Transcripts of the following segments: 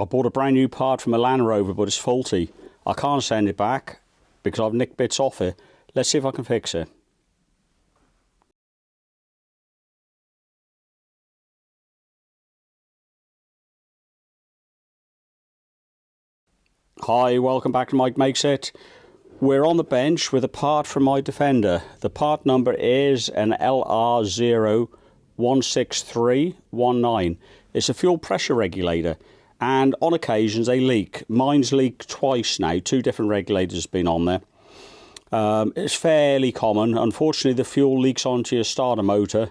I bought a brand new part from a Land Rover, but it's faulty. I can't send it back because I've nicked bits off it. Let's see if I can fix it. Hi, welcome back to Mike Makes It. We're on the bench with a part from my Defender. The part number is an LR016319. It's a fuel pressure regulator, and on occasions they leak. Mine's leaked twice now, 2 different regulators have been on there. It's fairly common. Unfortunately, the fuel leaks onto your starter motor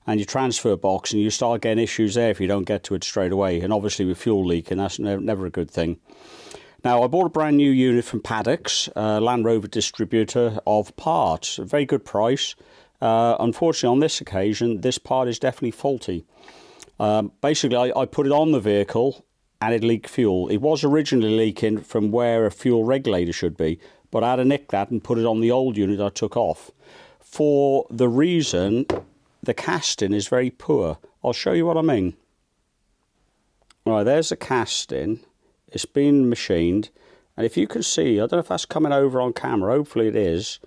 and your transfer box, and you start getting issues there if you don't get to it straight away. And obviously with fuel leaking, that's never a good thing. Now, I bought a brand new unit from Paddocks, Land Rover distributor of parts. A very good price. Unfortunately, on this occasion, this part is definitely faulty. Basically, I put it on the vehicle and it leaked fuel. It was originally leaking from where a fuel regulator should be, but I had to nick that and put it on the old unit I took off. For the reason the casting is very poor. I'll show you what I mean. Right, there's the casting. It's been machined, and if you can see, I don't know if that's coming over on camera, hopefully it is,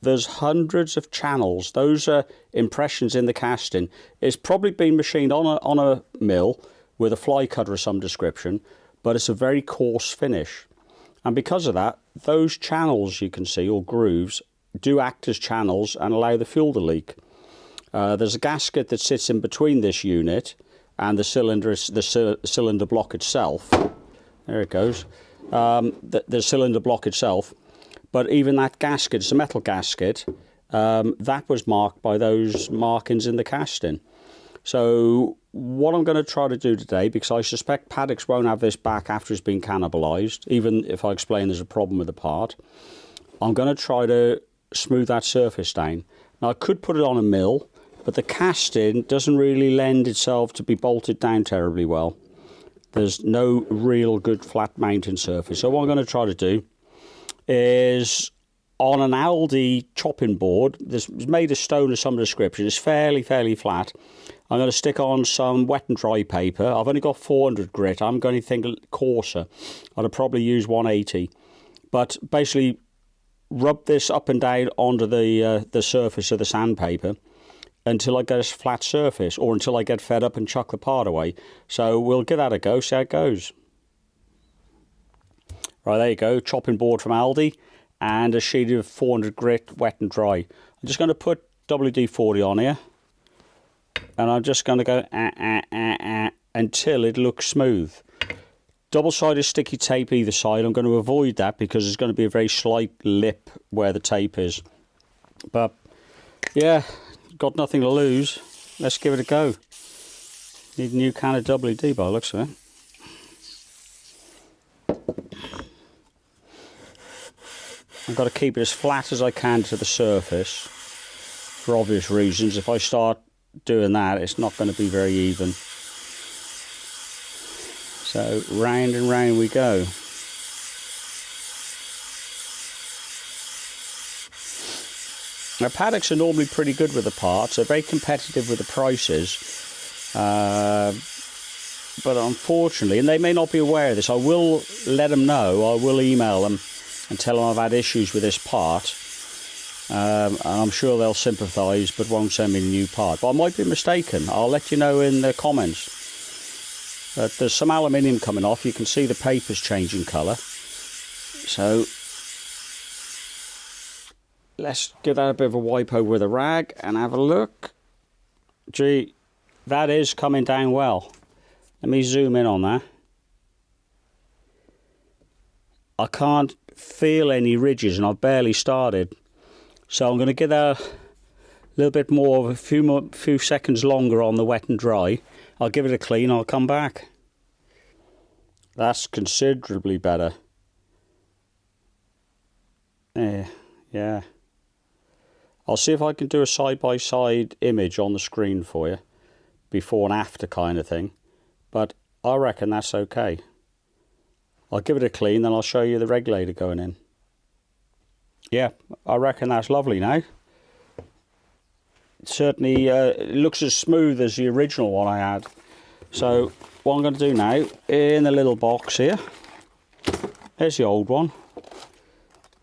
there's hundreds of channels. Those are impressions in the casting. It's probably been machined on a mill with a fly cutter of some description, but it's a very coarse finish. And because of that, those channels you can see, or grooves, do act as channels and allow the fuel to leak. There's a gasket that sits in between this unit and the cylinder block itself. There it goes. The cylinder block itself. But even that gasket, it's a metal gasket, that was marked by those markings in the casting. So what I'm going to try to do today, because I suspect Paddocks won't have this back after it's been cannibalised, even if I explain there's a problem with the part, I'm going to try to smooth that surface down. Now, I could put it on a mill, but the casting doesn't really lend itself to be bolted down terribly well. There's no real good flat mounting surface. So what I'm going to try to do is, on an Aldi chopping board, this is made of stone of some description, it's fairly flat. I'm going to stick on some wet and dry paper. I've only got 400 grit. I'm going to think coarser. I'd probably use 180. But basically, rub this up and down onto the surface of the sandpaper until I get a flat surface, or until I get fed up and chuck the part away. So we'll give that a go, see how it goes. Right, there you go, chopping board from Aldi, and a sheet of 400 grit, wet and dry. I'm just going to put WD-40 on here, and I'm just going to go until it looks smooth. Double-sided sticky tape either side. I'm going to avoid that because there's going to be a very slight lip where the tape is. But yeah, got nothing to lose. Let's give it a go. Need a new can of WD by the looks of it. I've got to keep it as flat as I can to the surface for obvious reasons. If I start doing that, it's not going to be very even. So round and round we go. Now, Paddocks are normally pretty good with the parts. They're very competitive with the prices. But unfortunately, and they may not be aware of this, I will let them know. I will email them and tell them I've had issues with this part. And I'm sure they'll sympathise, but won't send me a new part. But I might be mistaken. I'll let you know in the comments. There's some aluminium coming off. You can see the paper's changing colour. So let's give that a bit of a wipe over with a rag and have a look. Gee, that is coming down well. Let me zoom in on that. I can't feel any ridges, and I've barely started. So I'm going to give that a little bit more, of a few seconds longer on the wet and dry. I'll give it a clean, I'll come back. That's considerably better. Yeah. I'll see if I can do a side-by-side image on the screen for you, before and after kind of thing, but I reckon that's okay. I'll give it a clean, then I'll show you the regulator going in. Yeah, I reckon that's lovely now. Certainly it looks as smooth as the original one I had. So what I'm going to do now, in the little box here, there's the old one.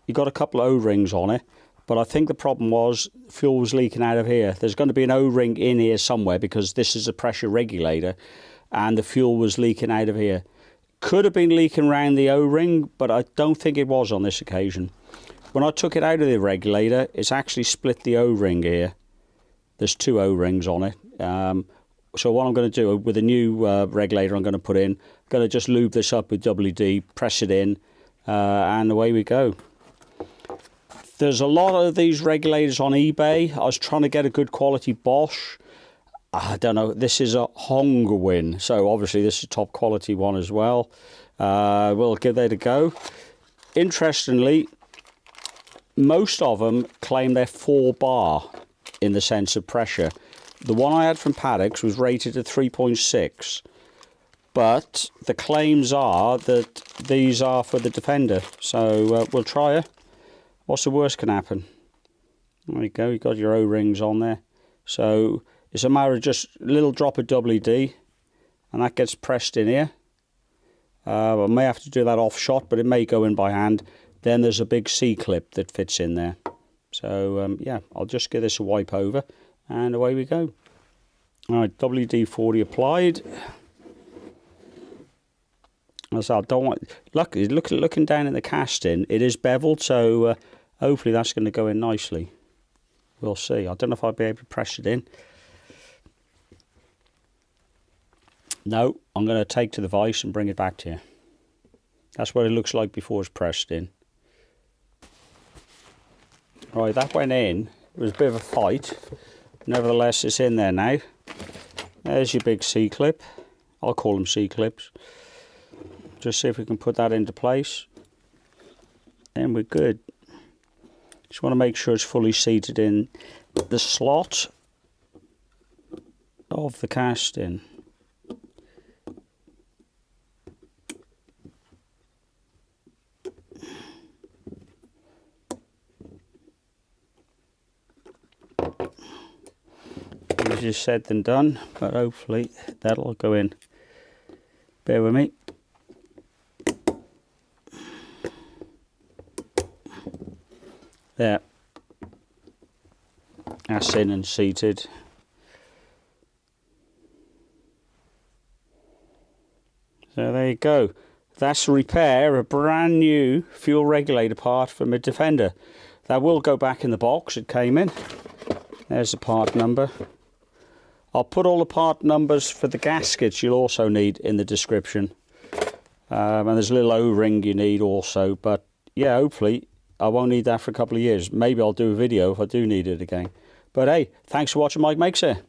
You got a couple of O-rings on it, but I think the problem was fuel was leaking out of here. There's going to be an O-ring in here somewhere because this is a pressure regulator, and the fuel was leaking out of here. Could have been leaking around the O-ring, but I don't think it was on this occasion. When I took it out of the regulator, it's actually split the O-ring here. There's 2 O-rings on it. So what I'm going to do with a new regulator I'm going to put in, I'm going to just lube this up with WD, press it in, and away we go. There's a lot of these regulators on eBay. I was trying to get a good quality Bosch. I don't know, this is a Hongerwin, so obviously this is a top quality one as well. We'll give that a go. Interestingly, most of them claim they're 4 bar in the sense of pressure. The one I had from Paddocks was rated at 3.6, but the claims are that these are for the Defender. So we'll try it. What's the worst can happen? There you go, you got your O-rings on there. So it's a matter of just a little drop of WD, and that gets pressed in here. I may have to do that off shot, but it may go in by hand. Then there's a big C-clip that fits in there. So yeah, I'll just give this a wipe over, and away we go. All right, WD-40 applied. As I don't want, looking down in the casting, it is beveled, so hopefully that's going to go in nicely. We'll see. I don't know if I'll be able to press it in. No, I'm going to take to the vise and bring it back to you. That's what it looks like before it's pressed in. Right, that went in. It was a bit of a fight. Nevertheless, it's in there now. There's your big C-clip. I'll call them C-clips. Just see if we can put that into place. Then we're good. Just want to make sure it's fully seated in the slot of the casting. Easier said than done, but hopefully that'll go in. Bear with me. There. That's in and seated. So there you go. That's a repair, a brand new fuel regulator part from a Defender. That will go back in the box it came in. There's the part number. I'll put all the part numbers for the gaskets you'll also need in the description. And there's a little O-ring you need also. But yeah, hopefully I won't need that for a couple of years. Maybe I'll do a video if I do need it again. But hey, thanks for watching Mike Makes It.